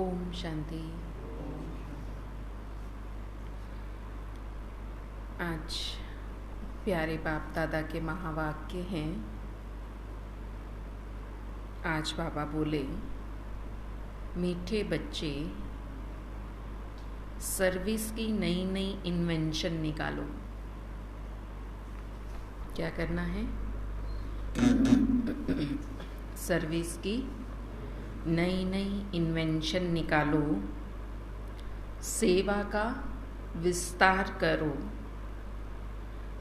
ओम शांति। आज प्यारे बाप दादा के महावाक्य हैं। आज बाबा बोले, मीठे बच्चे, सर्विस की नई नई इन्वेंशन निकालो। क्या करना है? सर्विस की नई नई इन्वेंशन निकालो, सेवा का विस्तार करो।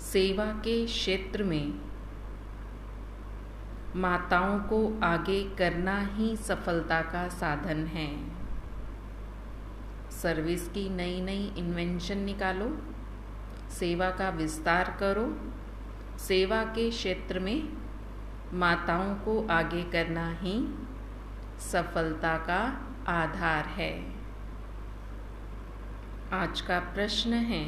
सेवा के क्षेत्र में माताओं को आगे करना ही सफलता का साधन है। सर्विस की नई नई इन्वेंशन निकालो, सेवा का विस्तार करो। सेवा के क्षेत्र में माताओं को आगे करना ही सफलता का आधार है। आज का प्रश्न है,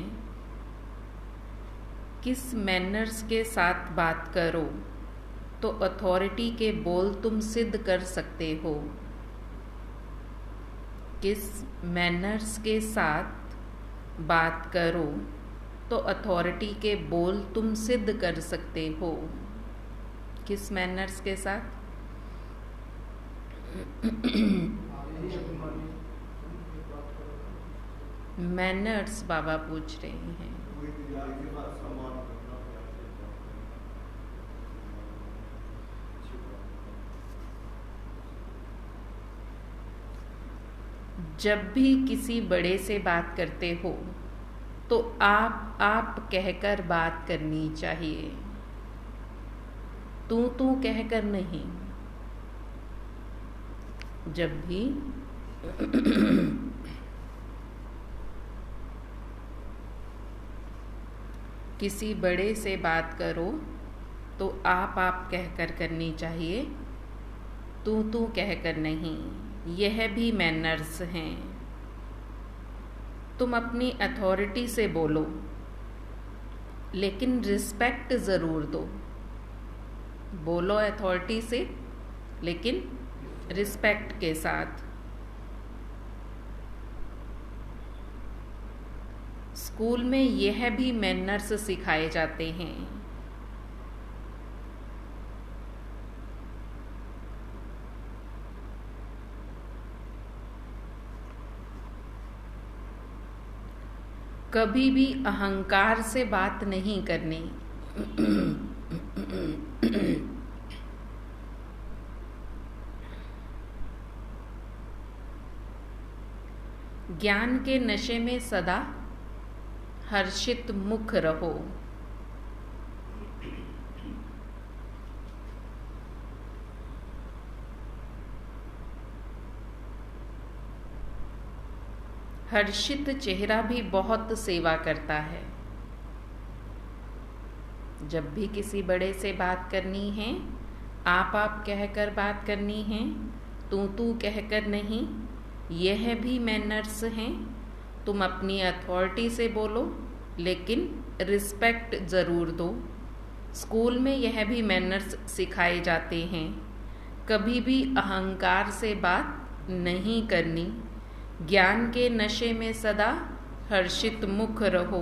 किस मैनर्स के साथ बात करो तो अथॉरिटी के बोल तुम सिद्ध कर सकते हो? किस मैनर्स के साथ बात करो तो अथॉरिटी के बोल तुम सिद्ध कर सकते हो? किस मैनर्स के साथ? मैनर्स बाबा पूछ रहे हैं। जब भी किसी बड़े से बात करते हो तो आप कहकर बात करनी चाहिए, तू कहकर नहीं। जब भी किसी बड़े से बात करो तो आप कहकर करनी चाहिए, तू कहकर नहीं। यह भी मैनर्स हैं। तुम अपनी अथॉरिटी से बोलो, लेकिन रिस्पेक्ट ज़रूर दो। बोलो अथॉरिटी से, लेकिन रिस्पेक्ट के साथ। स्कूल में यह भी मैनर्स सिखाए जाते हैं। कभी भी अहंकार से बात नहीं करनी। ज्ञान के नशे में सदा हर्षित मुख रहो। हर्षित चेहरा भी बहुत सेवा करता है। जब भी किसी बड़े से बात करनी है, आप कहकर बात करनी है, तू कहकर नहीं। यह भी मैनर्स हैं। तुम अपनी अथॉरिटी से बोलो, लेकिन रिस्पेक्ट ज़रूर दो। स्कूल में यह भी मैनर्स सिखाए जाते हैं। कभी भी अहंकार से बात नहीं करनी। ज्ञान के नशे में सदा हर्षित मुख रहो।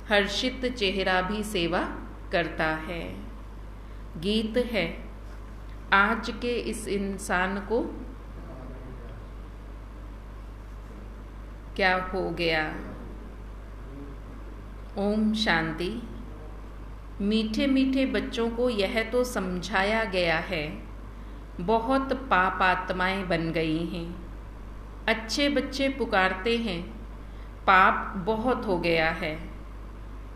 हर्षित चेहरा भी सेवा करता है। गीत है, आज के इस इंसान को क्या हो गया? ओम शांति। मीठे मीठे बच्चों को यह तो समझाया गया है, बहुत पाप आत्माएं बन गई हैं। अच्छे बच्चे पुकारते हैं, पाप बहुत हो गया है।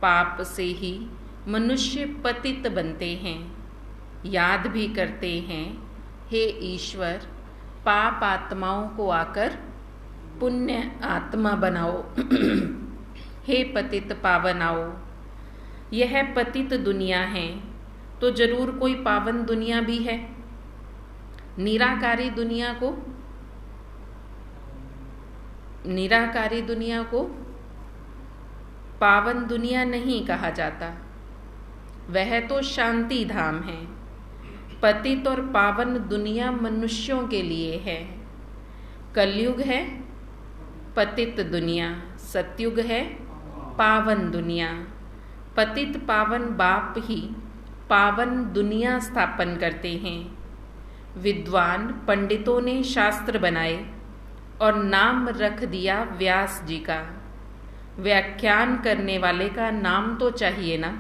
पाप से ही मनुष्य पतित बनते हैं। याद भी करते हैं, हे ईश्वर, पाप आत्माओं को आकर पुण्य आत्मा बनाओ। हे पतित पावन आओ। यह पतित दुनिया है तो जरूर कोई पावन दुनिया भी है। निराकारी दुनिया को पावन दुनिया नहीं कहा जाता। वह तो शांति धाम है। पतित और पावन दुनिया मनुष्यों के लिए है। कलयुग है पतित दुनिया, सतयुग है पावन दुनिया। पतित पावन बाप ही पावन दुनिया स्थापन करते हैं। विद्वान पंडितों ने शास्त्र बनाए और नाम रख दिया व्यास जी का। व्याख्यान करने वाले का नाम तो चाहिए ना।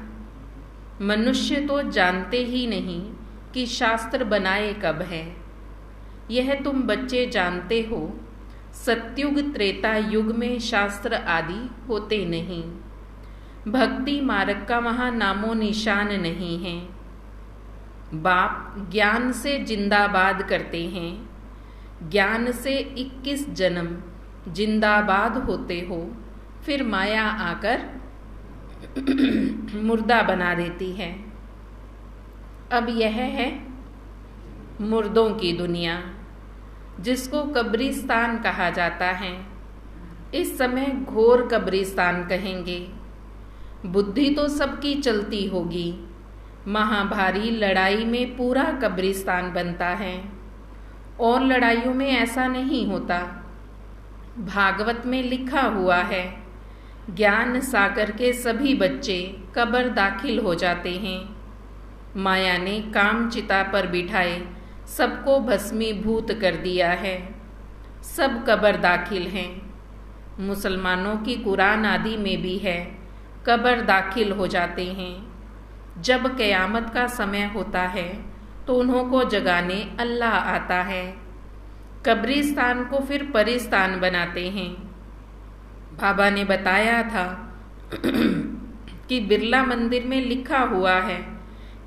मनुष्य तो जानते ही नहीं कि शास्त्र बनाए कब है। यह तुम बच्चे जानते हो, सतयुग त्रेता युग में शास्त्र आदि होते नहीं। भक्ति मार्ग का वहाँ नामो निशान नहीं है। बाप ज्ञान से जिंदाबाद करते हैं। ज्ञान से 21 जन्म जिंदाबाद होते हो, फिर माया आकर मुर्दा बना देती है। अब यह है मुर्दों की दुनिया, जिसको कब्रिस्तान कहा जाता है। इस समय घोर कब्रिस्तान कहेंगे। बुद्धि तो सबकी चलती होगी। महाभारी लड़ाई में पूरा कब्रिस्तान बनता है, और लड़ाइयों में ऐसा नहीं होता। भागवत में लिखा हुआ है, ज्ञान सागर के सभी बच्चे कब्र दाखिल हो जाते हैं। माया ने काम चिता पर बिठाए सबको भस्मीभूत कर दिया है। सब कब्र दाखिल हैं। मुसलमानों की कुरान आदि में भी है, कब्र दाखिल हो जाते हैं। जब क़यामत का समय होता है तो उन्हों को जगाने अल्लाह आता है। कब्रिस्तान को फिर परिस्तान बनाते हैं। बाबा ने बताया था कि बिरला मंदिर में लिखा हुआ है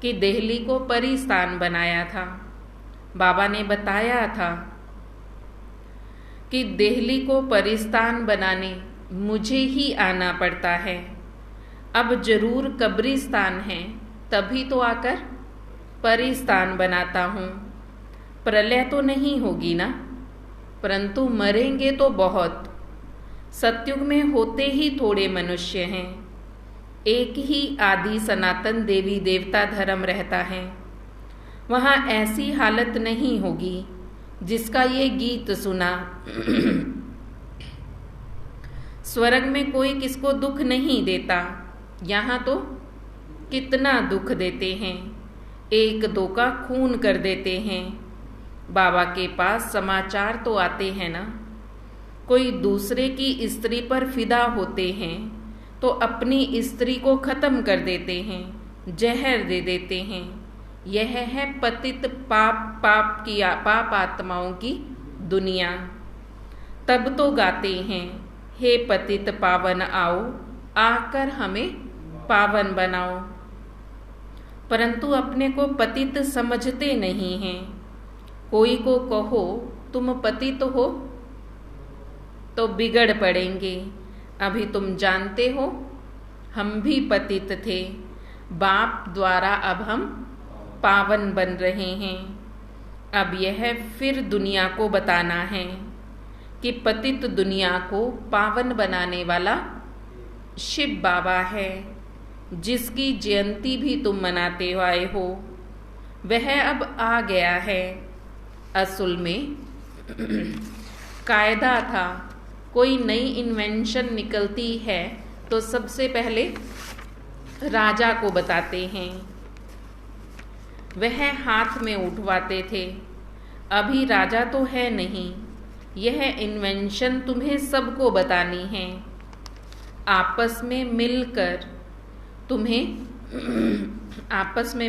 कि दिल्ली को परिस्तान बनाया था। बाबा ने बताया था कि दिल्ली को परिस्तान बनाने मुझे ही आना पड़ता है। अब जरूर कब्रिस्तान है, तभी तो आकर परिस्तान बनाता हूँ। प्रलय तो नहीं होगी ना, परंतु मरेंगे तो बहुत। सतयुग में होते ही थोड़े मनुष्य हैं। एक ही आदि सनातन देवी देवता धर्म रहता है। वहाँ ऐसी हालत नहीं होगी जिसका ये गीत सुना। स्वर्ग में कोई किसको दुख नहीं देता, यहाँ तो कितना दुख देते हैं। एक दो का खून कर देते हैं। बाबा के पास समाचार तो आते हैं ना। कोई दूसरे की स्त्री पर फिदा होते हैं तो अपनी स्त्री को खत्म कर देते हैं, जहर दे देते हैं। यह है पतित पाप आत्माओं की दुनिया। तब तो गाते हैं, हे पतित पावन आओ, आकर हमें पावन बनाओ। परंतु अपने को पतित समझते नहीं हैं। कोई को कहो तुम पतित हो तो बिगड़ पड़ेंगे। अभी तुम जानते हो हम भी पतित थे, बाप द्वारा अब हम पावन बन रहे हैं। अब यह फिर दुनिया को बताना है कि पतित दुनिया को पावन बनाने वाला शिव बाबा है, जिसकी जयंती भी तुम मनाते आए हो। वह अब आ गया है। असल में कायदा था, कोई नई इन्वेंशन निकलती है तो सबसे पहले राजा को बताते हैं। वह हाथ में उठवाते थे। अभी राजा तो है नहीं। यह इन्वेंशन तुम्हें सबको बतानी है। आपस में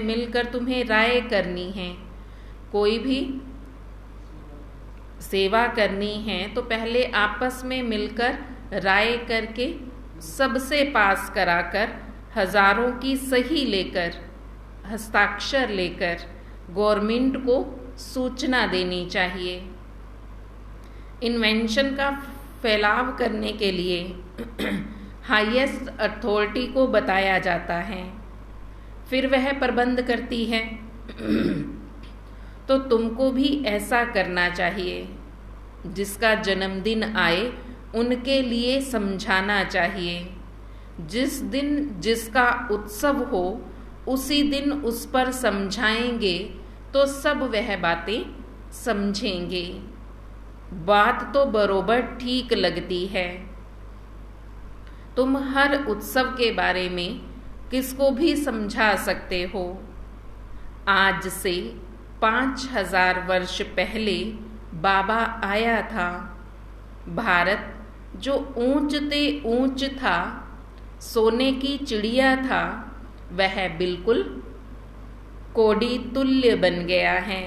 मिलकर तुम्हें राय करनी है। कोई भी सेवा करनी है तो पहले आपस में मिलकर राय करके सबसे पास कराकर हजारों की सही लेकर हस्ताक्षर लेकर गवर्नमेंट को सूचना देनी चाहिए। इन्वेंशन का फैलाव करने के लिए हाईएस्ट अथॉरिटी को बताया जाता है, फिर वह प्रबंध करती है। तो तुमको भी ऐसा करना चाहिए। जिसका जन्मदिन आए उनके लिए समझाना चाहिए। जिस दिन जिसका उत्सव हो उसी दिन उस पर समझाएंगे तो सब वह बातें समझेंगे। बात तो बरोबर ठीक लगती है। तुम हर उत्सव के बारे में किसको भी समझा सकते हो। आज से 5000 वर्ष पहले बाबा आया था। भारत जो ऊंचते ऊंच था, सोने की चिड़िया था, वह बिल्कुल कोड़ी तुल्य बन गया है।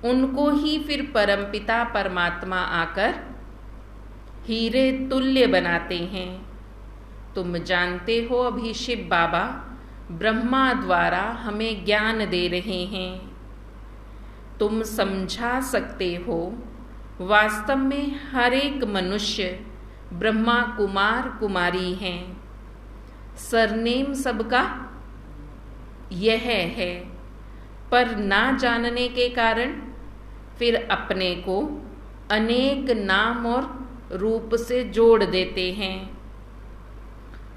उनको ही फिर परमपिता परमात्मा आकर हीरे तुल्य बनाते हैं। तुम जानते हो अभी शिव बाबा ब्रह्मा द्वारा हमें ज्ञान दे रहे हैं। तुम समझा सकते हो, वास्तव में हर एक मनुष्य ब्रह्मा कुमार कुमारी हैं। सरनेम सबका यह है, पर ना जानने के कारण फिर अपने को अनेक नाम और रूप से जोड़ देते हैं।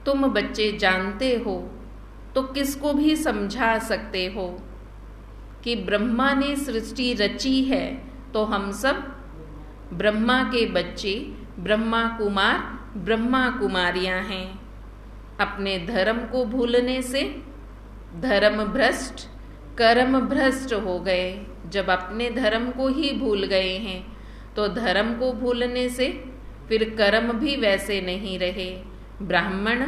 तुम बच्चे जानते हो तो किसको भी समझा सकते हो कि ब्रह्मा ने सृष्टि रची है, तो हम सब ब्रह्मा के बच्चे, ब्रह्मा कुमार, ब्रह्मा कुमारियां हैं। अपने धर्म को भूलने से धर्म भ्रष्ट, कर्म भ्रष्ट हो गए। जब अपने धर्म को ही भूल गए हैं तो धर्म को भूलने से फिर कर्म भी वैसे नहीं रहे। ब्राह्मण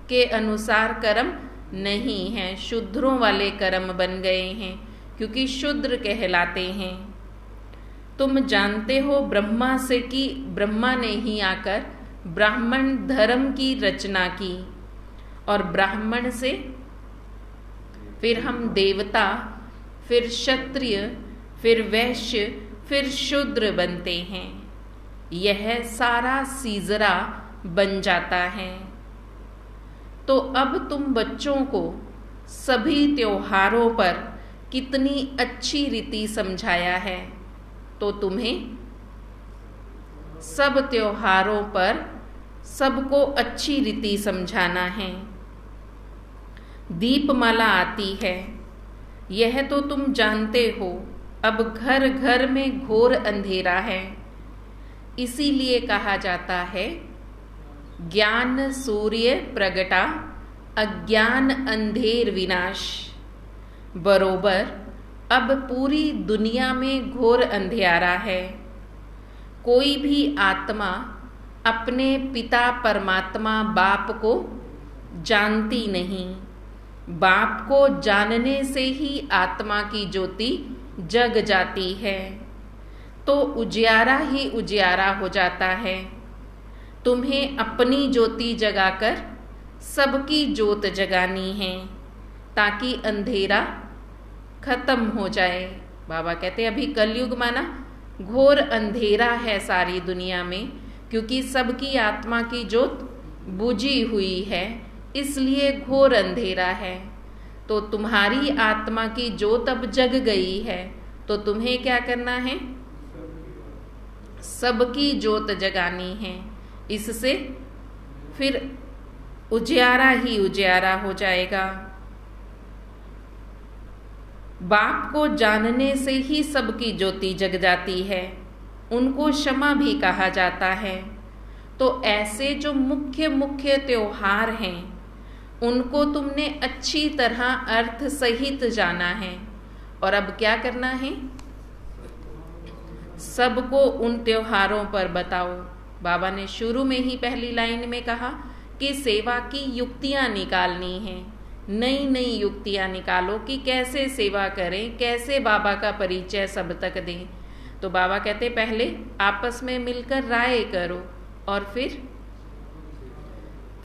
के अनुसार कर्म नहीं है, शूद्रों वाले कर्म बन गए हैं, क्योंकि शूद्र कहलाते हैं। तुम जानते हो ब्रह्मा से कि ब्रह्मा ने ही आकर ब्राह्मण धर्म की रचना की, और ब्राह्मण से फिर हम देवता, फिर क्षत्रिय, फिर वैश्य, फिर शूद्र बनते हैं। यह सारा सीजरा बन जाता है। तो अब तुम बच्चों को सभी त्योहारों पर कितनी अच्छी रीति समझाया है, तो तुम्हें सब त्योहारों पर सबको अच्छी रीति समझाना है। दीपमाला आती है, यह तो तुम जानते हो। अब घर घर में घोर अंधेरा है, इसीलिए कहा जाता है ज्ञान सूर्य प्रगटा, अज्ञान अंधेर विनाश। बरोबर अब पूरी दुनिया में घोर अंधेरा है। कोई भी आत्मा अपने पिता परमात्मा बाप को जानती नहीं। बाप को जानने से ही आत्मा की ज्योति जग जाती है, तो उजियारा ही उजियारा हो जाता है। तुम्हें अपनी ज्योति जगाकर सबकी ज्योत जगानी है, ताकि अंधेरा खत्म हो जाए। बाबा कहते अभी कलयुग माना घोर अंधेरा है सारी दुनिया में, क्योंकि सबकी आत्मा की ज्योत बुझी हुई है, इसलिए घोर अंधेरा है। तो तुम्हारी आत्मा की ज्योत अब जग गई है, तो तुम्हें क्या करना है? सबकी ज्योत जगानी है। इससे फिर उजियारा ही उजियारा हो जाएगा। बाप को जानने से ही सबकी ज्योति जग जाती है। उनको क्षमा भी कहा जाता है। तो ऐसे जो मुख्य मुख्य त्योहार हैं, उनको तुमने अच्छी तरह अर्थ सहित जाना है। और अब क्या करना है? सबको उन त्योहारों पर बताओ। बाबा ने शुरू में ही पहली लाइन में कहा कि सेवा की युक्तियां निकालनी है। नई नई युक्तियां निकालो कि कैसे सेवा करें, कैसे बाबा का परिचय सब तक दें। तो बाबा कहते पहले आपस में मिलकर राय करो और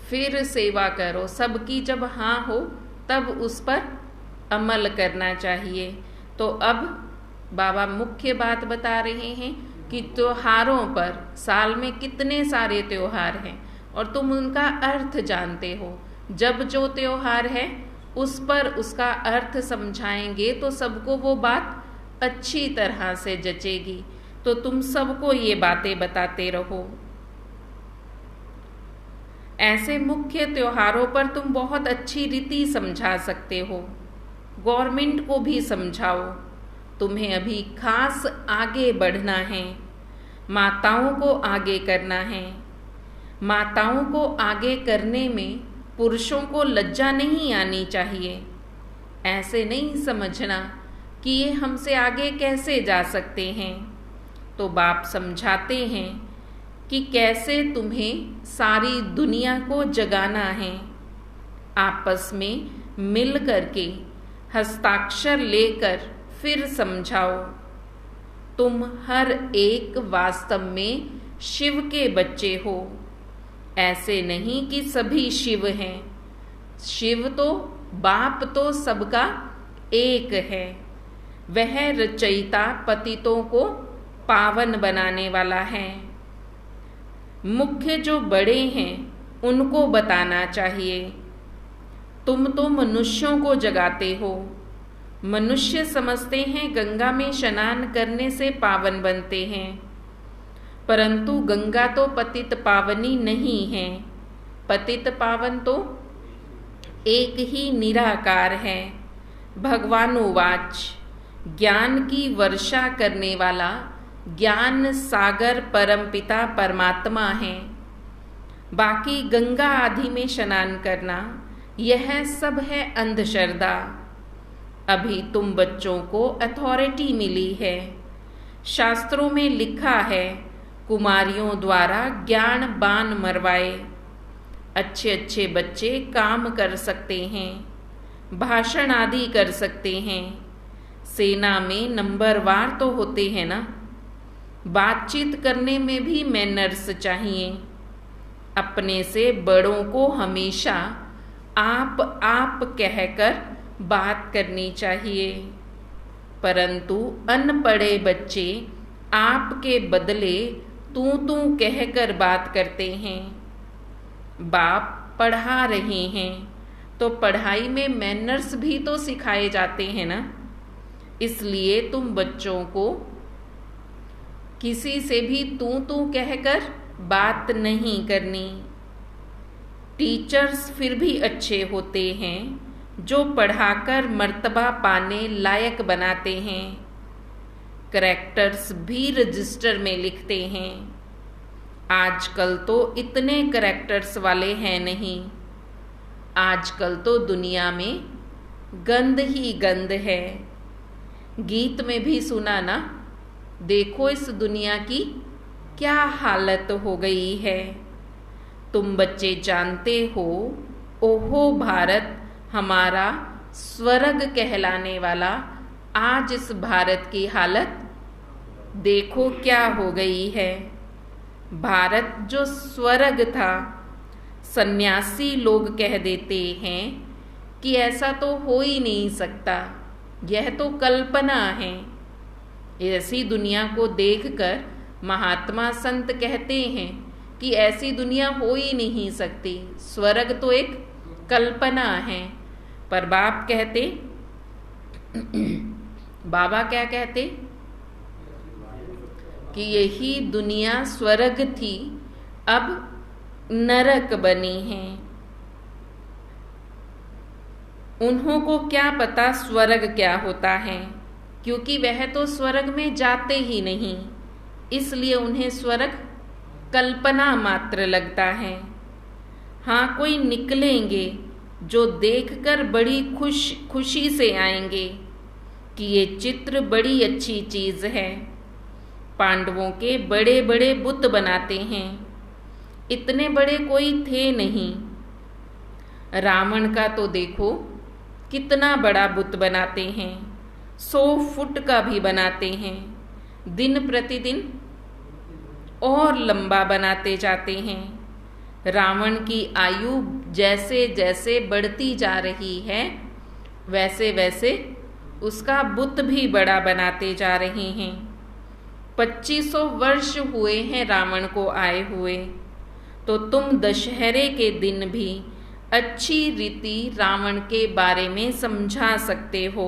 फिर सेवा करो। सबकी जब हाँ हो तब उस पर अमल करना चाहिए। तो अब बाबा मुख्य बात बता रहे हैं कि त्योहारों पर साल में कितने सारे त्योहार हैं और तुम उनका अर्थ जानते हो। जब जो त्योहार है उस पर उसका अर्थ समझाएंगे तो सबको वो बात अच्छी तरह से जचेगी। तो तुम सबको ये बातें बताते रहो। ऐसे मुख्य त्योहारों पर तुम बहुत अच्छी रीति समझा सकते हो। गवर्नमेंट को भी समझाओ। तुम्हें अभी खास आगे बढ़ना है। माताओं को आगे करना है। माताओं को आगे करने में पुरुषों को लज्जा नहीं आनी चाहिए। ऐसे नहीं समझना कि ये हमसे आगे कैसे जा सकते हैं। तो बाप समझाते हैं कि कैसे तुम्हें सारी दुनिया को जगाना है। आपस में मिल करके हस्ताक्षर लेकर फिर समझाओ। तुम हर एक वास्तव में शिव के बच्चे हो। ऐसे नहीं कि सभी शिव हैं। शिव तो बाप तो सबका एक है। वह रचयिता पतितों को पावन बनाने वाला है। मुख्य जो बड़े हैं उनको बताना चाहिए। तुम तो मनुष्यों को जगाते हो। मनुष्य समझते हैं गंगा में स्नान करने से पावन बनते हैं, परंतु गंगा तो पतित पावनी नहीं है। पतित पावन तो एक ही निराकार है। भगवानुवाच, ज्ञान की वर्षा करने वाला ज्ञान सागर परमपिता परमात्मा है। बाकी गंगा आदि में स्नान करना यह सब है अंधश्रद्धा। अभी तुम बच्चों को अथॉरिटी मिली है। शास्त्रों में लिखा है कुमारियों द्वारा ज्ञान बाण मरवाए। अच्छे अच्छे बच्चे काम कर सकते हैं, भाषण आदि कर सकते हैं। सेना में नंबरवार तो होते हैं ना। बातचीत करने में भी मैनर्स चाहिए। अपने से बड़ों को हमेशा आप कहकर बात करनी चाहिए, परंतु अनपढ़े बच्चे आपके बदले तू कहकर बात करते हैं। बाप पढ़ा रहे हैं तो पढ़ाई में मैनर्स भी तो सिखाए जाते हैं ना। इसलिए तुम बच्चों को किसी से भी तू कहकर बात नहीं करनी। टीचर्स फिर भी अच्छे होते हैं जो पढ़ाकर मर्तबा पाने लायक बनाते हैं। करैक्टर्स भी रजिस्टर में लिखते हैं। आजकल तो इतने करैक्टर्स वाले हैं नहीं। आजकल तो दुनिया में गंद ही गंद है। गीत में भी सुना ना, देखो इस दुनिया की क्या हालत हो गई है। तुम बच्चे जानते हो, ओहो भारत हमारा स्वर्ग कहलाने वाला आज इस भारत की हालत देखो क्या हो गई है। भारत जो स्वर्ग था, सन्यासी लोग कह देते हैं कि ऐसा तो हो ही नहीं सकता, यह तो कल्पना है। ऐसी दुनिया को देखकर महात्मा संत कहते हैं कि ऐसी दुनिया हो ही नहीं सकती, स्वर्ग तो एक कल्पना है। पर बाप कहते, बाबा क्या कहते कि यही दुनिया स्वर्ग थी, अब नरक बनी है। उन्हों को क्या पता स्वर्ग क्या होता है, क्योंकि वह तो स्वर्ग में जाते ही नहीं, इसलिए उन्हें स्वर्ग कल्पना मात्र लगता है। हाँ, कोई निकलेंगे जो देखकर बड़ी खुशी से आएंगे कि ये चित्र बड़ी अच्छी चीज है। पांडवों के बड़े बड़े बुत बनाते हैं, इतने बड़े कोई थे नहीं। रावण का तो देखो कितना बड़ा बुत बनाते हैं, 100 फुट का भी बनाते हैं। दिन प्रतिदिन और लंबा बनाते जाते हैं। रावण की आयु जैसे जैसे बढ़ती जा रही है, वैसे वैसे उसका बुत भी बड़ा बनाते जा रहे हैं। 2500 वर्ष हुए हैं रावण को आए हुए, तो तुम दशहरे के दिन भी अच्छी रीति रावण के बारे में समझा सकते हो।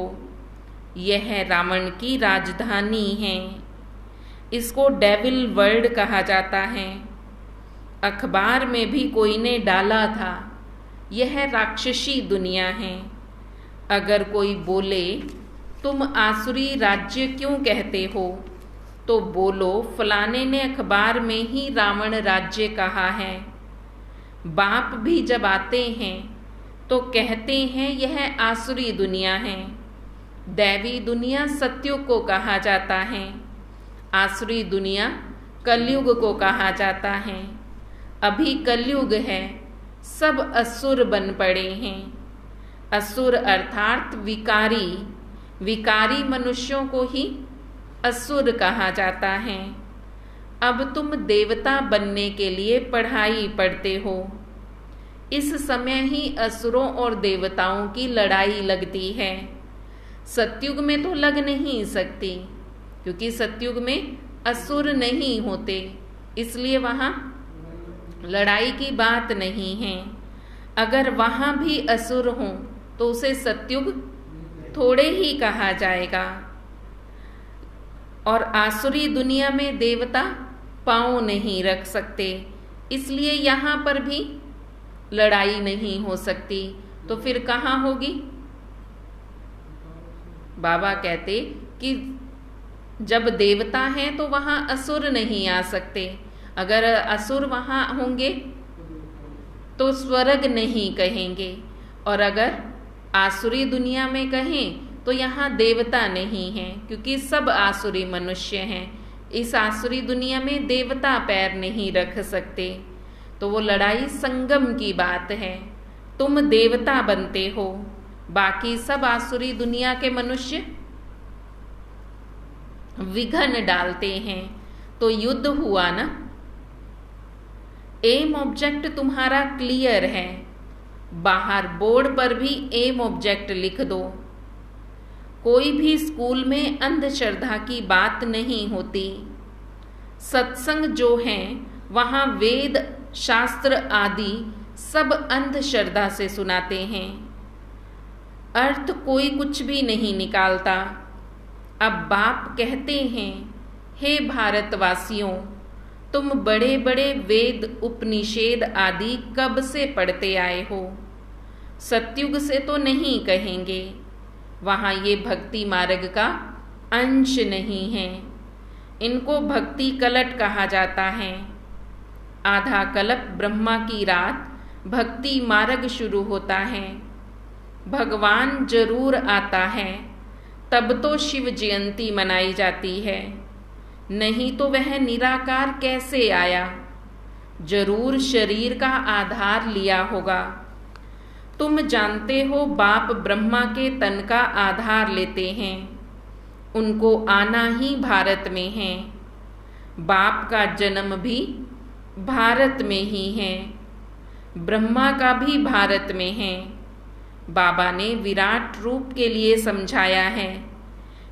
यह रावण की राजधानी है। इसको डेविल वर्ल्ड कहा जाता है। अखबार में भी कोई ने डाला था, यह राक्षसी दुनिया है। अगर कोई बोले तुम आसुरी राज्य क्यों कहते हो, तो बोलो फलाने ने अखबार में ही रावण राज्य कहा है। बाप भी जब आते हैं तो कहते हैं यह आसुरी दुनिया है। दैवी दुनिया सत्युग को कहा जाता है, आसुरी दुनिया कलयुग को कहा जाता है। अभी कलयुग है, सब असुर बन पड़े हैं। असुर अर्थात विकारी, विकारी मनुष्यों को ही असुर कहा जाता है। अब तुम देवता बनने के लिए पढ़ाई पढ़ते हो। इस समय ही असुरों और देवताओं की लड़ाई लगती है। सतयुग में तो लग नहीं सकती, क्योंकि सतयुग में असुर नहीं होते, इसलिए वहाँ लड़ाई की बात नहीं है। अगर वहाँ भी असुर हों तो उसे सतयुग थोड़े ही कहा जाएगा। और आसुरी दुनिया में देवता पांव नहीं रख सकते, इसलिए यहाँ पर भी लड़ाई नहीं हो सकती। तो फिर कहाँ होगी? बाबा कहते कि जब देवता हैं तो वहाँ असुर नहीं आ सकते। अगर असुर वहाँ होंगे तो स्वर्ग नहीं कहेंगे, और अगर आसुरी दुनिया में कहें तो यहाँ देवता नहीं हैं, क्योंकि सब आसुरी मनुष्य हैं। इस आसुरी दुनिया में देवता पैर नहीं रख सकते। तो वो लड़ाई संगम की बात है। तुम देवता बनते हो, बाकी सब आसुरी दुनिया के मनुष्य विघ्न डालते हैं। तो युद्ध हुआ ना। एम ऑब्जेक्ट तुम्हारा क्लियर है, बाहर बोर्ड पर भी एम ऑब्जेक्ट लिख दो। कोई भी स्कूल में अंधश्रद्धा की बात नहीं होती। सत्संग जो है वहाँ वेद शास्त्र आदि सब अंधश्रद्धा से सुनाते हैं, अर्थ कोई कुछ भी नहीं निकालता। अब बाप कहते हैं, हे भारतवासियों, तुम बड़े बड़े वेद उपनिषेद आदि कब से पढ़ते आए हो? सतयुग से तो नहीं कहेंगे, वहाँ ये भक्ति मार्ग का अंश नहीं है। इनको भक्ति कलट कहा जाता है। आधा कल्प ब्रह्मा की रात भक्ति मार्ग शुरू होता है। भगवान जरूर आता है, तब तो शिव जयंती मनाई जाती है, नहीं तो वह निराकार कैसे आया? जरूर शरीर का आधार लिया होगा। तुम जानते हो बाप ब्रह्मा के तन का आधार लेते हैं, उनको आना ही भारत में है। बाप का जन्म भी भारत में ही है, ब्रह्मा का भी भारत में है। बाबा ने विराट रूप के लिए समझाया है,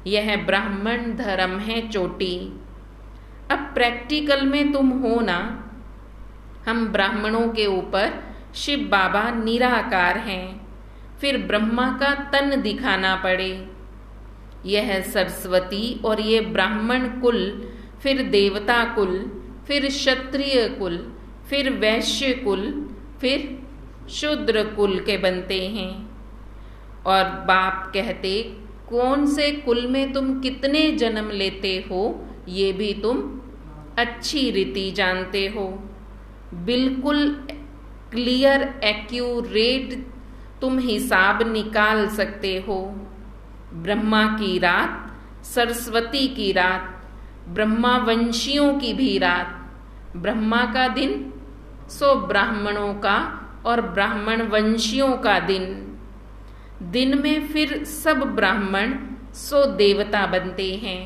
यह ब्राह्मण धर्म है चोटी। अब प्रैक्टिकल में तुम हो ना। हम ब्राह्मणों के ऊपर शिव बाबा निराकार हैं, फिर ब्रह्मा का तन दिखाना पड़े। यह सरस्वती और ये ब्राह्मण कुल, फिर देवता कुल, फिर क्षत्रिय कुल, फिर वैश्य कुल, फिर शूद्र कुल के बनते हैं। और बाप कहते, कौन से कुल में तुम कितने जन्म लेते हो ये भी तुम अच्छी रीति जानते हो। बिल्कुल क्लियर एक्यूरेट तुम हिसाब निकाल सकते हो। ब्रह्मा की रात, सरस्वती की रात, ब्रह्मा वंशियों की भी रात। ब्रह्मा का दिन सो ब्राह्मणों का और ब्राह्मण वंशियों का दिन। दिन में फिर सब ब्राह्मण सो देवता बनते हैं,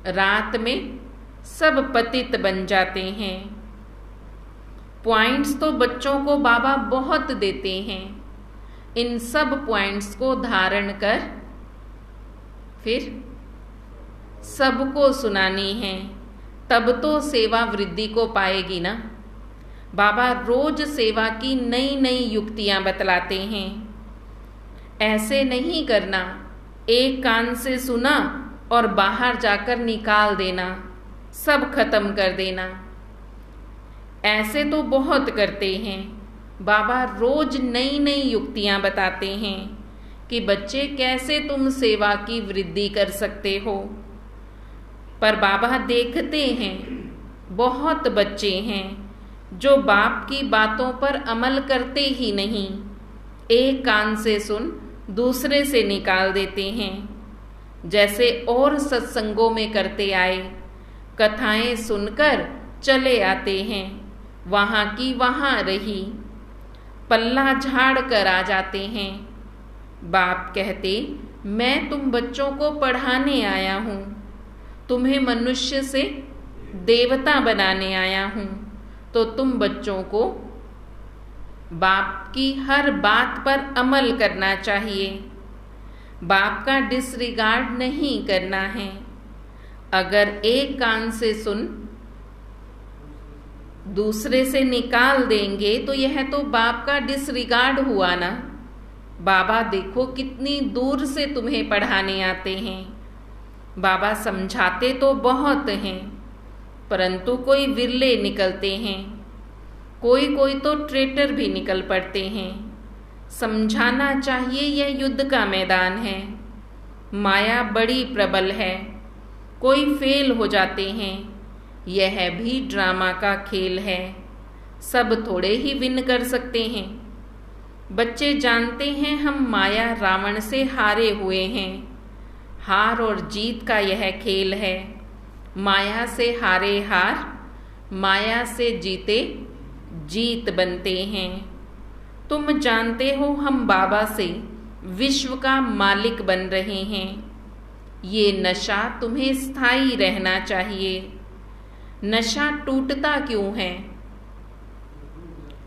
रात में सब पतित बन जाते हैं। पॉइंट्स तो बच्चों को बाबा बहुत देते हैं। इन सब पॉइंट्स को धारण कर फिर सबको सुनानी है, तब तो सेवा वृद्धि को पाएगी ना। बाबा रोज सेवा की नई नई युक्तियां बतलाते हैं। ऐसे नहीं करना, एक कान से सुना और बाहर जाकर निकाल देना, सब खत्म कर देना। ऐसे तो बहुत करते हैं। बाबा रोज नई नई युक्तियां बताते हैं कि बच्चे कैसे तुम सेवा की वृद्धि कर सकते हो। पर बाबा देखते हैं बहुत बच्चे हैं जो बाप की बातों पर अमल करते ही नहीं, एक कान से सुन दूसरे से निकाल देते हैं। जैसे और सत्संगों में करते आए, कथाएं सुनकर चले आते हैं, वहाँ की वहाँ रही, पल्ला झाड़ कर आ जाते हैं। बाप कहते, मैं तुम बच्चों को पढ़ाने आया हूँ, तुम्हें मनुष्य से देवता बनाने आया हूँ, तो तुम बच्चों को बाप की हर बात पर अमल करना चाहिए, बाप का डिसरिगार्ड नहीं करना है। अगर एक कान से सुन दूसरे से निकाल देंगे तो यह तो बाप का डिसरिगार्ड हुआ ना। बाबा देखो कितनी दूर से तुम्हें पढ़ाने आते हैं। बाबा समझाते तो बहुत हैं, परंतु कोई विरले निकलते हैं, कोई कोई तो ट्रेटर भी निकल पड़ते हैं। समझाना चाहिए यह युद्ध का मैदान है, माया बड़ी प्रबल है, कोई फेल हो जाते हैं, यह भी ड्रामा का खेल है, सब थोड़े ही विन कर सकते हैं। बच्चे जानते हैं हम माया रावण से हारे हुए हैं, हार और जीत का यह खेल है, माया से हारे हार, माया से जीते जीत बनते हैं। तुम जानते हो हम बाबा से विश्व का मालिक बन रहे हैं, ये नशा तुम्हें स्थायी रहना चाहिए। नशा टूटता क्यों है?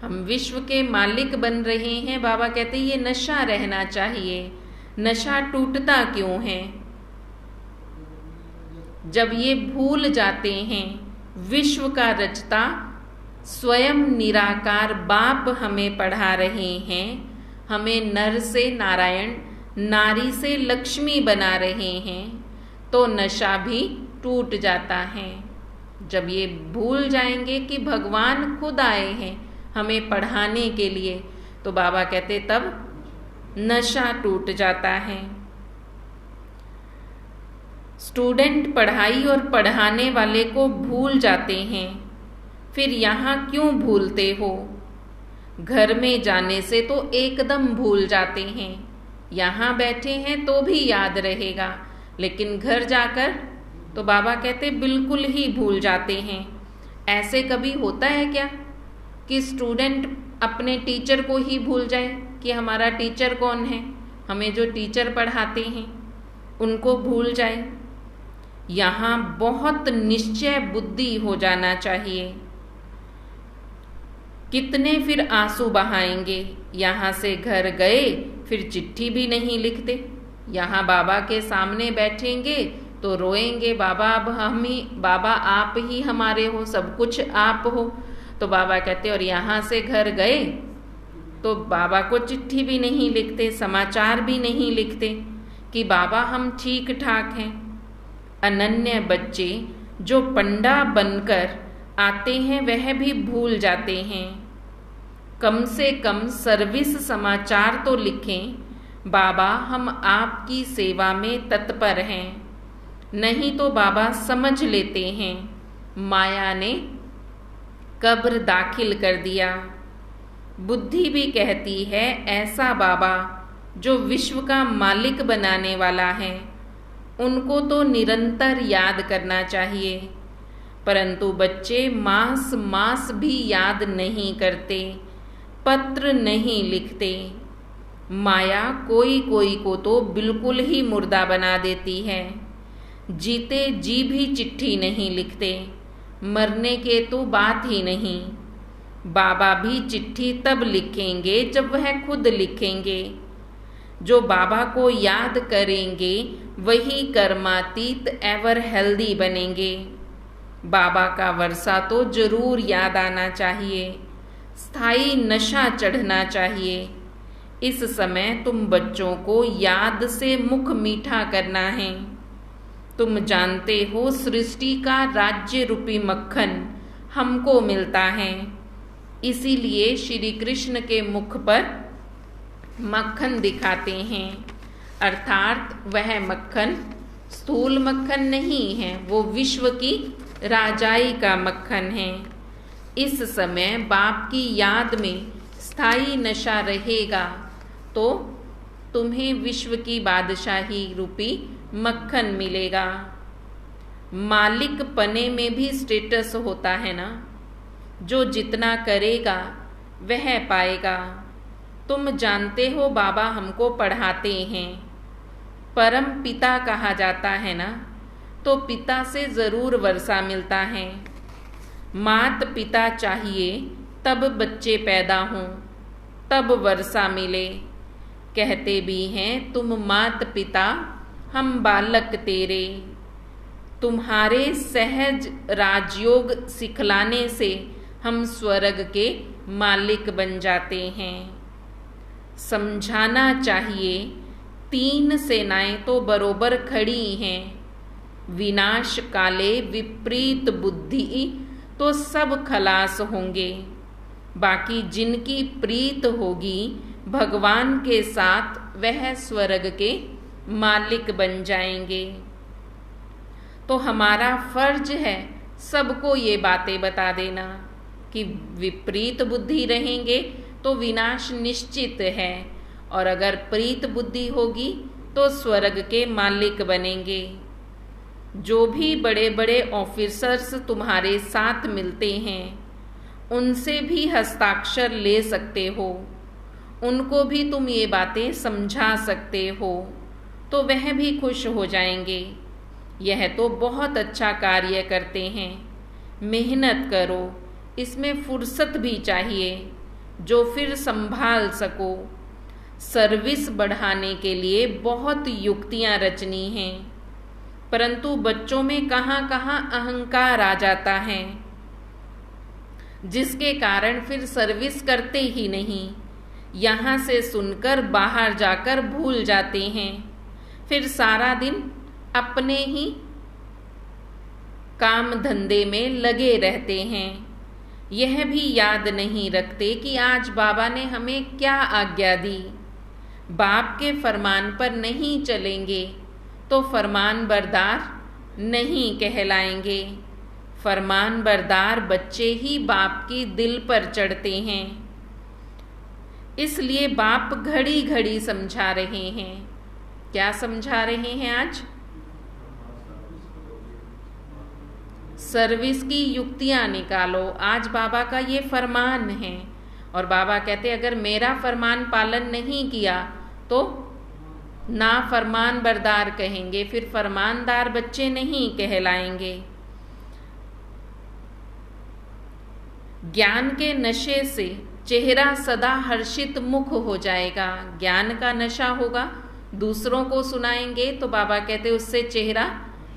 हम विश्व के मालिक बन रहे हैं, बाबा कहते ये नशा रहना चाहिए। नशा टूटता क्यों है? जब ये भूल जाते हैं विश्व का रचता स्वयं निराकार बाप हमें पढ़ा रहे हैं, हमें नर से नारायण, नारी से लक्ष्मी बना रहे हैं, तो नशा भी टूट जाता है। जब ये भूल जाएंगे कि भगवान खुद आए हैं हमें पढ़ाने के लिए, तो बाबा कहते तब नशा टूट जाता है। स्टूडेंट पढ़ाई और पढ़ाने वाले को भूल जाते हैं, फिर यहाँ क्यों भूलते हो? घर में जाने से तो एकदम भूल जाते हैं, यहाँ बैठे हैं तो भी याद रहेगा, लेकिन घर जाकर तो बाबा कहते बिल्कुल ही भूल जाते हैं। ऐसे कभी होता है क्या कि स्टूडेंट अपने टीचर को ही भूल जाए कि हमारा टीचर कौन है, हमें जो टीचर पढ़ाते हैं उनको भूल जाए? यहाँ बहुत निश्चय बुद्धि हो जाना चाहिए। कितने फिर आंसू बहाएंगे, यहाँ से घर गए फिर चिट्ठी भी नहीं लिखते, यहाँ बाबा के सामने बैठेंगे तो रोएंगे, बाबा अब हम ही, बाबा आप ही हमारे हो, सब कुछ आप हो। तो बाबा कहते और यहाँ से घर गए तो बाबा को चिट्ठी भी नहीं लिखते, समाचार भी नहीं लिखते कि बाबा हम ठीक ठाक हैं। अनन्य बच्चे जो पंडा बनकर आते हैं वह भी भूल जाते हैं। कम से कम सर्विस समाचार तो लिखें, बाबा हम आपकी सेवा में तत्पर हैं। नहीं तो बाबा समझ लेते हैं माया ने कब्र दाखिल कर दिया। बुद्धि भी कहती है ऐसा बाबा जो विश्व का मालिक बनाने वाला है उनको तो निरंतर याद करना चाहिए, परंतु बच्चे मास मास भी याद नहीं करते, पत्र नहीं लिखते। माया कोई कोई को तो बिल्कुल ही मुर्दा बना देती है, जीते जी भी चिट्ठी नहीं लिखते, मरने के तो बात ही नहीं। बाबा भी चिट्ठी तब लिखेंगे जब वह खुद लिखेंगे। जो बाबा को याद करेंगे वही कर्मातीत एवर हेल्दी बनेंगे। बाबा का वर्षा तो जरूर याद आना चाहिए, स्थायी नशा चढ़ना चाहिए। इस समय तुम बच्चों को याद से मुख मीठा करना है। तुम जानते हो सृष्टि का राज्य रूपी मक्खन हमको मिलता है, इसीलिए श्री कृष्ण के मुख पर मक्खन दिखाते हैं, अर्थात वह मक्खन स्थूल मक्खन नहीं है, वो विश्व की राजाई का मक्खन है। इस समय बाप की याद में स्थायी नशा रहेगा तो तुम्हें विश्व की बादशाही रूपी मक्खन मिलेगा। मालिक पने में भी स्टेटस होता है ना, जो जितना करेगा वह पाएगा। तुम जानते हो बाबा हमको पढ़ाते हैं, परम पिता कहा जाता है ना, तो पिता से ज़रूर वर्षा मिलता है। मात पिता चाहिए तब बच्चे पैदा हों, तब वर्षा मिले। कहते भी हैं तुम मात पिता हम बालक तेरे। तुम्हारे सहज राजयोग सिखलाने से हम स्वर्ग के मालिक बन जाते हैं। समझाना चाहिए 3 सेनाएं तो बरोबर खड़ी हैं। विनाश काले विपरीत बुद्धि तो सब खलास होंगे। बाकी जिनकी प्रीत होगी भगवान के साथ वह स्वर्ग के मालिक बन जाएंगे। तो हमारा फर्ज है सबको ये बातें बता देना कि विपरीत बुद्धि रहेंगे तो विनाश निश्चित है, और अगर प्रीत बुद्धि होगी तो स्वर्ग के मालिक बनेंगे। जो भी बड़े बड़े ऑफिसर्स तुम्हारे साथ मिलते हैं उनसे भी हस्ताक्षर ले सकते हो, उनको भी तुम ये बातें समझा सकते हो, तो वह भी खुश हो जाएंगे। यह तो बहुत अच्छा कार्य करते हैं, मेहनत करो, इसमें फुर्सत भी चाहिए जो फिर संभाल सको। सर्विस बढ़ाने के लिए बहुत युक्तियां रचनी हैं, परंतु बच्चों में कहाँ कहाँ अहंकार आ जाता है, जिसके कारण फिर सर्विस करते ही नहीं। यहाँ से सुनकर बाहर जाकर भूल जाते हैं, फिर सारा दिन अपने ही काम धंधे में लगे रहते हैं। यह भी याद नहीं रखते कि आज बाबा ने हमें क्या आज्ञा दी। बाप के फरमान पर नहीं चलेंगे तो फरमान बरदार नहीं कहलाएंगे। फरमान बरदार बच्चे ही बाप की दिल पर चढ़ते हैं। इसलिए बाप घड़ी घड़ी समझा रहे हैं। क्या समझा रहे हैं आज? सर्विस की युक्तियां निकालो। आज बाबा का ये फरमान है, और बाबा कहते अगर मेरा फरमान पालन नहीं किया तो ना फरमान बरदार कहेंगे, फिर फरमानदार बच्चे नहीं कहलाएंगे। ज्ञान के नशे से चेहरा सदा हर्षित मुख हो जाएगा। ज्ञान का नशा होगा, दूसरों को सुनाएंगे तो बाबा कहते उससे चेहरा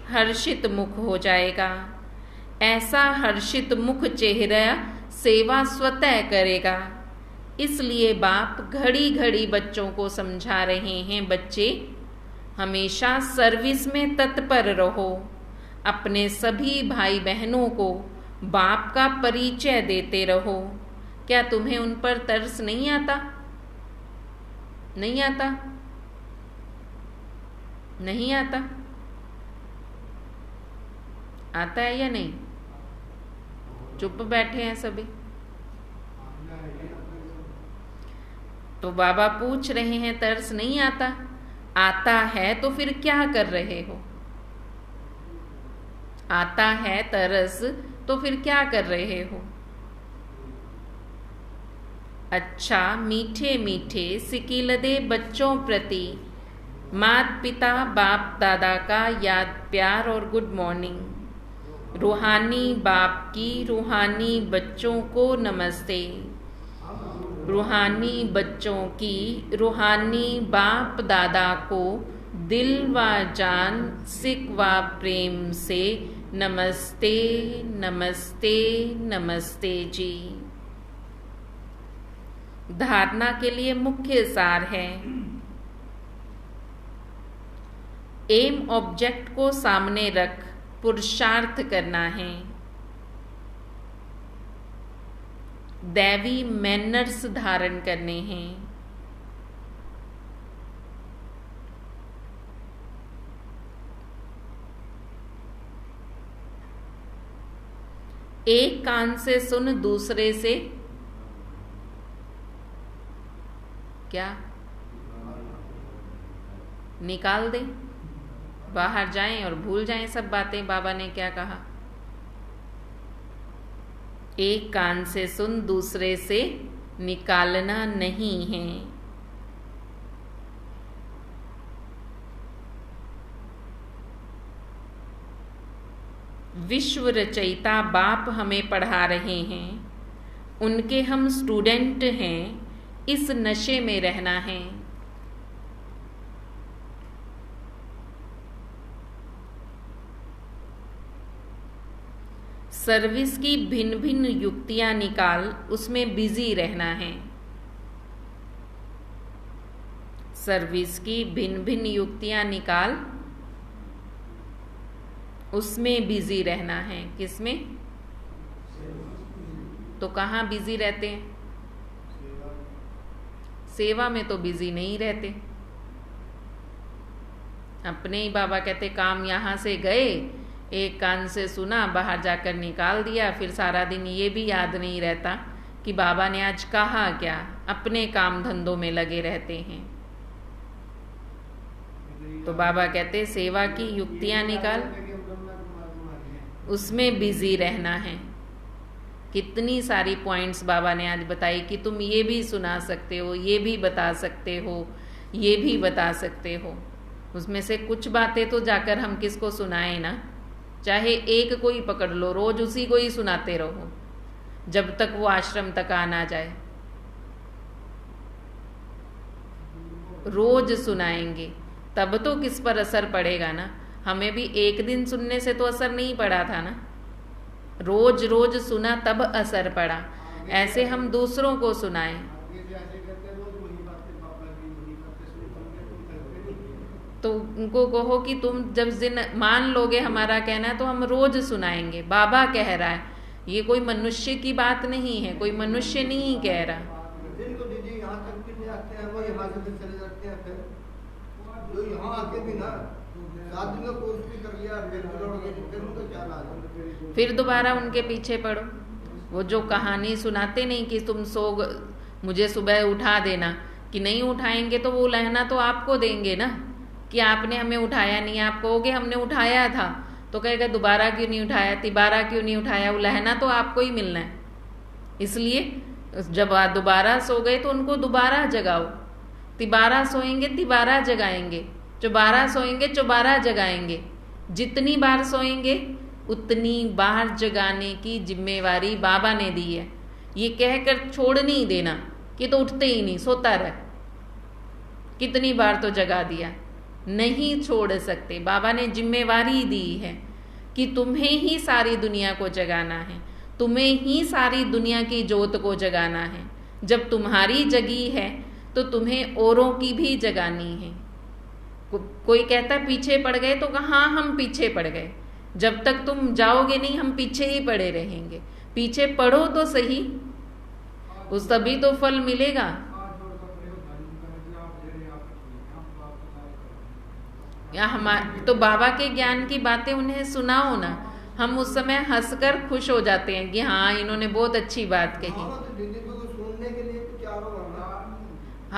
हर्षित मुख हो जाएगा। ऐसा हर्षित मुख चेहरा सेवा स्वतः करेगा। इसलिए बाप घड़ी घड़ी बच्चों को समझा रहे हैं, बच्चे हमेशा सर्विस में तत्पर रहो। अपने सभी भाई बहनों को बाप का परिचय देते रहो। क्या तुम्हें उन पर तरस नहीं आता? नहीं आता? नहीं आता? आता है या नहीं? चुप बैठे हैं सभी। तो बाबा पूछ रहे हैं तरस नहीं आता? आता है तो फिर क्या कर रहे हो? आता है तरस तो फिर क्या कर रहे हो? अच्छा मीठे मीठे सिकीलदे बच्चों प्रति मात पिता बाप दादा का याद प्यार और गुड मॉर्निंग। रूहानी बाप की रूहानी बच्चों को नमस्ते। रूहानी बच्चों की रूहानी बाप दादा को दिल व जान सिक व प्रेम से नमस्ते नमस्ते नमस्ते जी। धारणा के लिए मुख्य सार है, एम ऑब्जेक्ट को सामने रख पुरुषार्थ करना है। दैवी मैनर्स धारण करने हैं। एक कान से सुन, दूसरे से क्या निकाल दे, बाहर जाएं और भूल जाएं सब बातें। बाबा ने क्या कहा? एक कान से सुन, दूसरे से निकालना नहीं है। विश्व रचयिता बाप हमें पढ़ा रहे हैं, उनके हम स्टूडेंट हैं, इस नशे में रहना है। सर्विस की भिन्न भिन्न युक्तियां निकाल, उसमें बिजी रहना है। सर्विस की भिन्न भिन्न युक्तियां निकाल, उसमें बिजी रहना है। किसमें? तो कहाँ बिजी रहते हैं? सेवा में तो बिजी नहीं रहते। अपने ही बाबा कहते काम यहां से गए, एक कान से सुना, बाहर जाकर निकाल दिया, फिर सारा दिन ये भी याद नहीं रहता कि बाबा ने आज कहा क्या। अपने काम धंधों में लगे रहते हैं। तो बाबा कहते सेवा की युक्तियां निकाल, उसमें बिजी रहना है। कितनी सारी पॉइंट्स बाबा ने आज बताई कि तुम ये भी सुना सकते हो, ये भी बता सकते हो, ये भी बता सकते हो। उसमें से कुछ बातें तो जाकर हम किसको सुनाएं ना। चाहे एक को ही पकड़ लो, रोज उसी को ही सुनाते रहो जब तक वो आश्रम तक आ ना जाए। रोज सुनाएंगे तब तो किस पर असर पड़ेगा ना। हमें भी एक दिन सुनने से तो असर नहीं पड़ा था ना, रोज रोज सुना तब असर पड़ा। ऐसे हम दूसरों को सुनाएं। तो उनको कहो कि तुम जब दिन मान लोगे हमारा कहना तो हम रोज सुनाएंगे। बाबा कह रहा है, ये कोई मनुष्य की बात नहीं है, कोई मनुष्य नहीं कह रहा। फिर दोबारा उनके पीछे पड़ो। वो जो कहानी सुनाते नहीं कि तुम मुझे सुबह उठा देना, कि नहीं उठाएंगे तो वो लहना तो आपको देंगे ना कि आपने हमें उठाया नहीं। आप कहोगे हमने उठाया था तो कहेगा दोबारा क्यों नहीं उठाया, तिबारा क्यों नहीं उठाया। वो लहना तो आपको ही मिलना है। इसलिए जब दोबारा सो गए तो उनको दोबारा जगाओ। तिबारा सोएंगे तिबारा जगाएंगे, चौबारा सोएंगे चौबारा जगाएंगे। जितनी बार सोएंगे उतनी बार जगाने की जिम्मेवारी बाबा ने दी है। ये कहकर छोड़ नहीं देना कि तो उठते ही नहीं, सोता रह। कितनी बार तो जगा दिया, नहीं छोड़ सकते। बाबा ने जिम्मेवारी दी है कि तुम्हें ही सारी दुनिया को जगाना है, तुम्हें ही सारी दुनिया की जोत को जगाना है। जब तुम्हारी जगी है तो तुम्हें औरों की भी जगानी है। कोई कहता पीछे पड़ गए, तो कहाँ हम पीछे पड़ गए। जब तक तुम जाओगे नहीं हम पीछे ही पड़े रहेंगे। पीछे पढ़ो तो सही, उस तभी तो फल मिलेगा। या हमारे तो बाबा के ज्ञान की बातें उन्हें सुनाओ ना, हम उस समय हंसकर खुश हो जाते हैं कि हाँ इन्होंने बहुत अच्छी बात कही।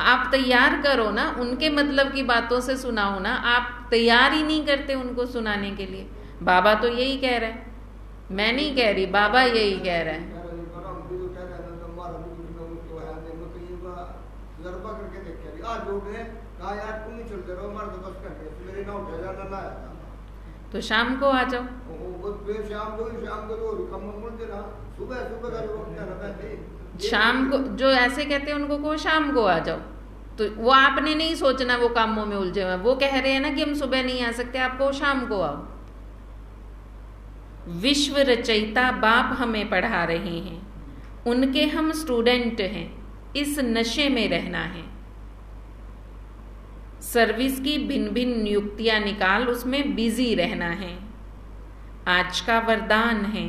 आप तैयार करो ना, उनके मतलब की बातों से सुनाओ ना। आप तैयार ही नहीं करते उनको सुनाने के लिए। बाबा तो यही कह रहा है, मैं नहीं कह रही, बाबा यही कह रहा है। तो शाम को आ जाओ। शाम को जो ऐसे कहते हैं उनको को शाम को आ जाओ। तो वो आपने नहीं सोचना वो कामों में उलझे हुए। वो कह रहे हैं ना कि हम सुबह नहीं आ सकते, आपको शाम को आओ। विश्व रचयिता बाप हमें पढ़ा रहे हैं, उनके हम स्टूडेंट हैं, इस नशे में रहना है। सर्विस की भिन्न भिन्न नियुक्तियां निकाल, उसमें बिजी रहना है। आज का वरदान है।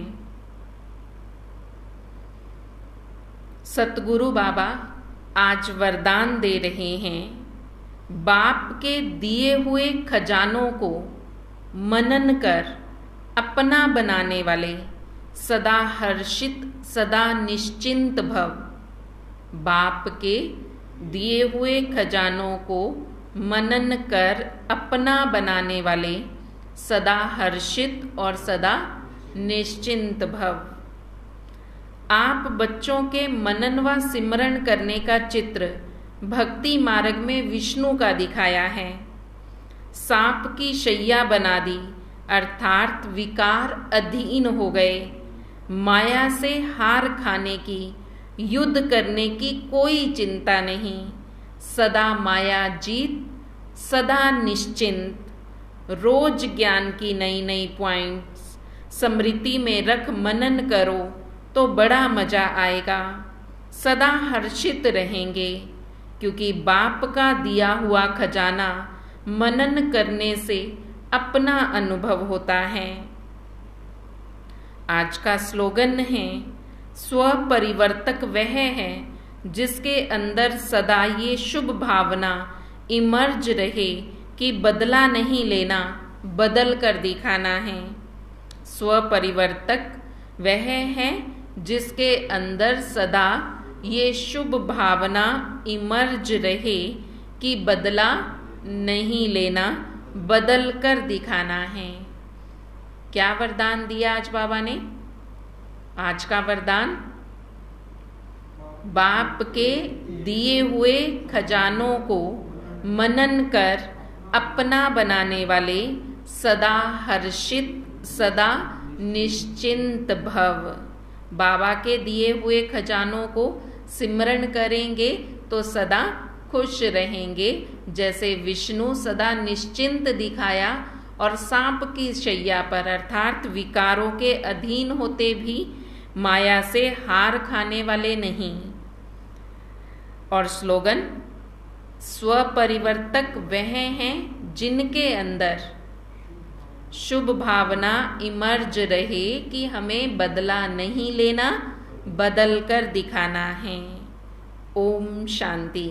सतगुरु बाबा आज वरदान दे रहे हैं, बाप के दिए हुए खजानों को मनन कर अपना बनाने वाले सदा हर्षित सदा निश्चिंत भव। बाप के दिए हुए खजानों को मनन कर अपना बनाने वाले सदा हर्षित और सदा निश्चिंत भव। आप बच्चों के मनन व सिमरण करने का चित्र भक्ति मार्ग में विष्णु का दिखाया है। सांप की शैया बना दी, अर्थात विकार अधीन हो गए। माया से हार खाने की, युद्ध करने की कोई चिंता नहीं। सदा माया जीत, सदा निश्चिंत। रोज ज्ञान की नई नई पॉइंट्स स्मृति में रख मनन करो तो बड़ा मजा आएगा। सदा हर्षित रहेंगे क्योंकि बाप का दिया हुआ खजाना मनन करने से अपना अनुभव होता है। आज का स्लोगन है, स्व परिवर्तक वह है जिसके अंदर सदा ये शुभ भावना इमर्ज रहे कि बदला नहीं लेना, बदल कर दिखाना है। स्व परिवर्तक वह है जिसके अंदर सदा ये शुभ भावना इमर्ज रहे कि बदला नहीं लेना, बदल कर दिखाना है। क्या वरदान दिया आज बाबा ने? आज का वरदान, बाप के दिए हुए खजानों को मनन कर अपना बनाने वाले सदा हर्षित सदा निश्चिंत भव। बाबा के दिए हुए खजानों को सिमरण करेंगे तो सदा खुश रहेंगे। जैसे विष्णु सदा निश्चिंत दिखाया और सांप की शैया पर अर्थात विकारों के अधीन होते भी माया से हार खाने वाले नहीं। और स्लोगन, स्वपरिवर्तक वह हैं जिनके अंदर शुभ भावना इमर्ज रहे कि हमें बदला नहीं लेना, बदल कर दिखाना है। ओम शांति।